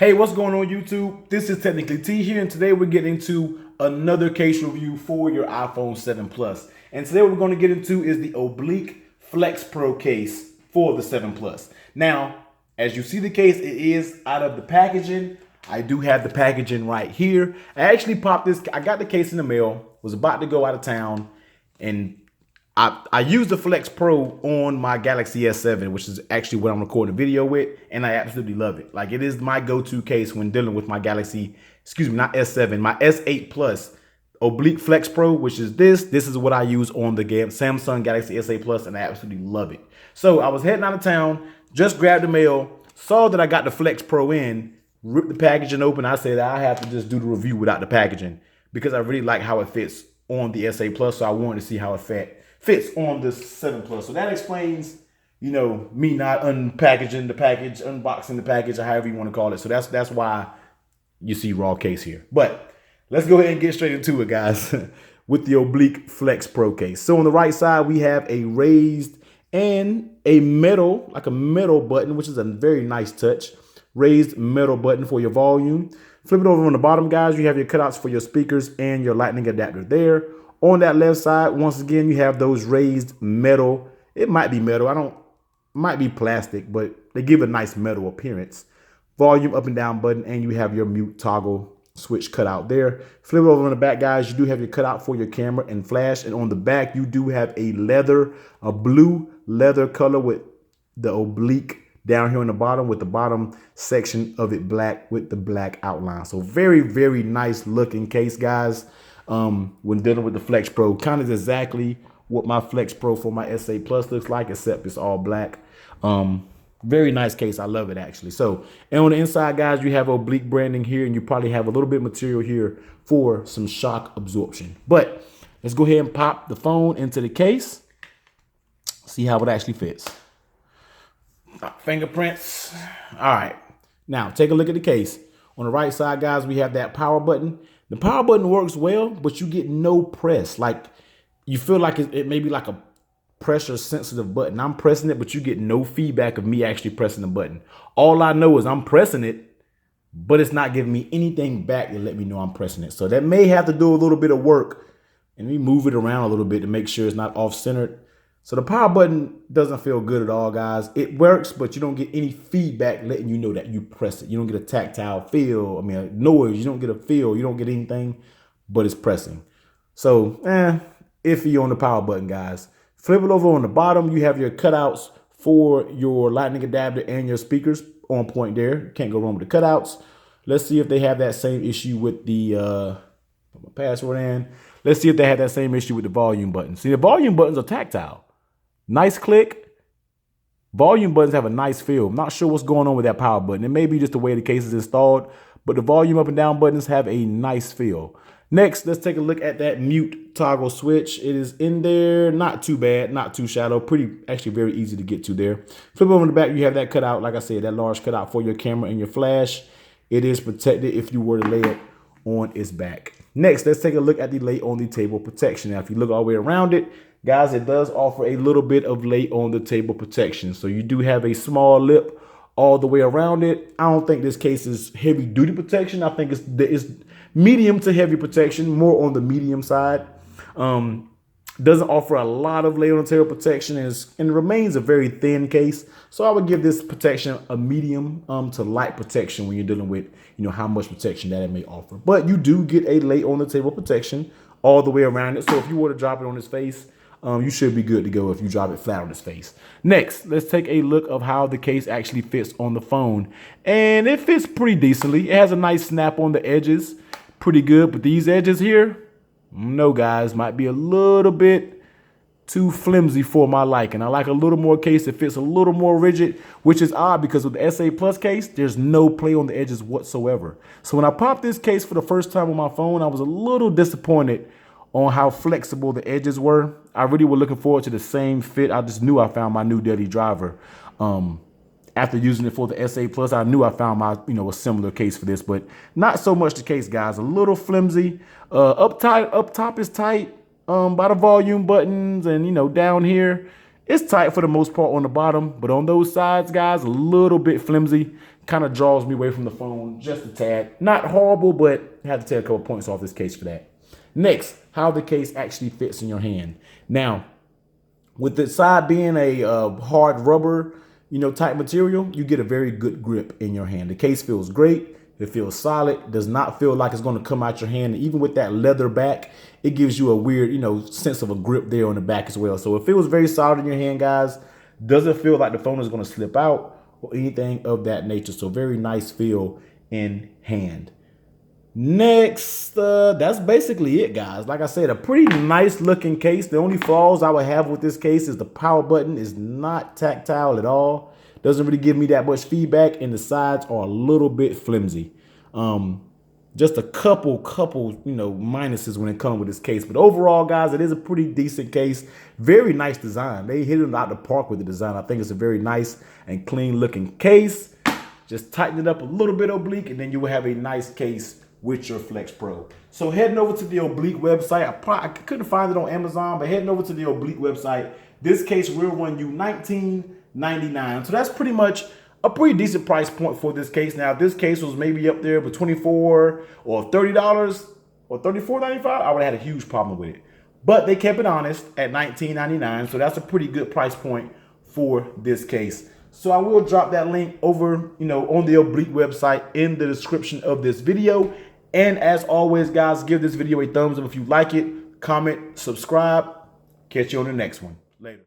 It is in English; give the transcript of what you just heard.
Hey, what's going on YouTube? This is Technically T here, and today we're getting into another case review for your iPhone 7 Plus. And today what we're going to get into is the Obliq Flex Pro case for the 7 Plus. Now, as you see the case, it is out of the packaging. I do have the packaging right here. I actually popped this, I got the case in the mail, was about to go out of town, and I used the Flex Pro on my Galaxy S7, which is actually what I'm recording a video with, and I absolutely love it. Like, it is my go-to case when dealing with my Galaxy, excuse me, not S7, my S8 Plus Obliq Flex Pro, which is this. This is what I use on the Samsung Galaxy S8 Plus, and I absolutely love it. So I was heading out of town, just grabbed the mail, saw that I got the Flex Pro in, ripped the packaging open. I said I have to just do the review without the packaging because I really like how it fits on the S8 Plus, so I wanted to see how it fits on this 7 Plus. So that explains, you know, me not unpackaging the package, unboxing the package, or however you want to call it. So that's why you see raw case here. But let's go ahead and get straight into it, guys, with the Obliq Flex Pro case. So on the right side, we have a raised and a metal, like a metal button, which is a very nice touch. Raised metal button for your volume. Flip it over on the bottom, guys. You have your cutouts for your speakers and your lightning adapter there. On that left side, once again, you have those raised metal. It might be metal. Might be plastic, but they give a nice metal appearance. Volume up and down button, and you have your mute toggle switch cutout there. Flip it over on the back, guys. You do have your cutout for your camera and flash. And on the back, you do have a blue leather color with the Obliq down here on the bottom, with the bottom section of it black with the black outline. So very, very nice looking case, guys. When dealing with the Flex Pro, kind of exactly what my Flex Pro for my S8 Plus looks like, except it's all black. Very nice case. I love it, actually. So, and on the inside, guys, you have Obliq branding here, and you probably have a little bit of material here for some shock absorption. But let's go ahead and pop the phone into the case, see how it actually fits. Fingerprints. All right. Now, take a look at the case. On the right side, guys, we have that power button. The power button works well, but you get no press. Like, you feel like it may be like a pressure sensitive button. I'm pressing it, but you get no feedback of me actually pressing the button. All I know is I'm pressing it, but it's not giving me anything back to let me know I'm pressing it. So that may have to do a little bit of work, and we move it around a little bit to make sure it's not off-centered. So the power button doesn't feel good at all, guys. It works, but you don't get any feedback letting you know that you press it. You don't get a tactile feel. I mean, a noise. You don't get a feel. You don't get anything, but it's pressing. So, iffy on the power button, guys. Flip it over on the bottom. You have your cutouts for your lightning adapter and your speakers on point there. Can't go wrong with the cutouts. Let's see if they have that same issue with the put my password in. Let's see if they have that same issue with the volume button. See, the volume buttons are tactile. Nice click. Volume buttons have a nice feel. I'm not sure what's going on with that power button. It may be just the way the case is installed, but the volume up and down buttons have a nice feel. Next, let's take a look at that mute toggle switch. It is in there. Not too bad, not too shallow. Actually very easy to get to there. Flip over in the back, you have that cutout. Like I said, that large cutout for your camera and your flash. It is protected if you were to lay it on its back. Next, let's take a look at the lay on the table protection. Now, if you look all the way around it, guys, it does offer a little bit of lay on the table protection. So you do have a small lip all the way around it. I don't think this case is heavy duty protection. I think it's medium to heavy protection, more on the medium side. Doesn't offer a lot of lay on the table protection, and remains a very thin case. So I would give this protection a medium to light protection when you're dealing with, you know, how much protection that it may offer. But you do get a lay on the table protection all the way around it. So if you were to drop it on his face, you should be good to go if you drop it flat on his face. Next, let's take a look of how the case actually fits on the phone. And it fits pretty decently. It has a nice snap on the edges. Pretty good, but these edges here, no, guys, might be a little bit too flimsy for my liking. I like a little more case that fits a little more rigid, which is odd because with the S8 Plus case, there's no play on the edges whatsoever. So when I popped this case for the first time on my phone, I was a little disappointed on how flexible the edges were. I really was looking forward to the same fit. I just knew I found my new daily driver. After using it for the S8 Plus, I knew I found my, a similar case for this, but not so much the case, guys. A little flimsy. Up top is tight by the volume buttons, and down here It's tight for the most part on the bottom, but on those sides, guys, a little bit flimsy. Kind of draws me away from the phone just a tad. Not horrible, but I had to take a couple points off this case for that. Next, how the case actually fits in your hand. Now, with the side being a hard rubber, type material, you get a very good grip in your hand. The case feels great. It feels solid. Does not feel like it's going to come out your hand. And even with that leather back, it gives you a weird, sense of a grip there on the back as well. So it feels very solid in your hand, guys. Doesn't feel like the phone is going to slip out or anything of that nature. So very nice feel in hand. Next, that's basically it, guys. Like I said, a pretty nice looking case. The only flaws I would have with this case is the power button is not tactile at all. Doesn't really give me that much feedback, and the sides are a little bit flimsy. Just a couple, minuses when it comes with this case. But overall, guys, it is a pretty decent case. Very nice design. They hit it out the park with the design. I think it's a very nice and clean looking case. Just tighten it up a little bit, Obliq, and then you will have a nice case with your Flex Pro. So heading over to the Obliq website, I couldn't find it on Amazon, but heading over to the Obliq website, this case will run you $19.99. So that's pretty much a pretty decent price point for this case. Now, if this case was maybe up there with $24 or $30 or $34.95, I would have had a huge problem with it. But they kept it honest at $19.99, so that's a pretty good price point for this case. So I will drop that link over, on the Obliq website in the description of this video. And as always, guys, give this video a thumbs up if you like it, comment, subscribe. Catch you on the next one. Later.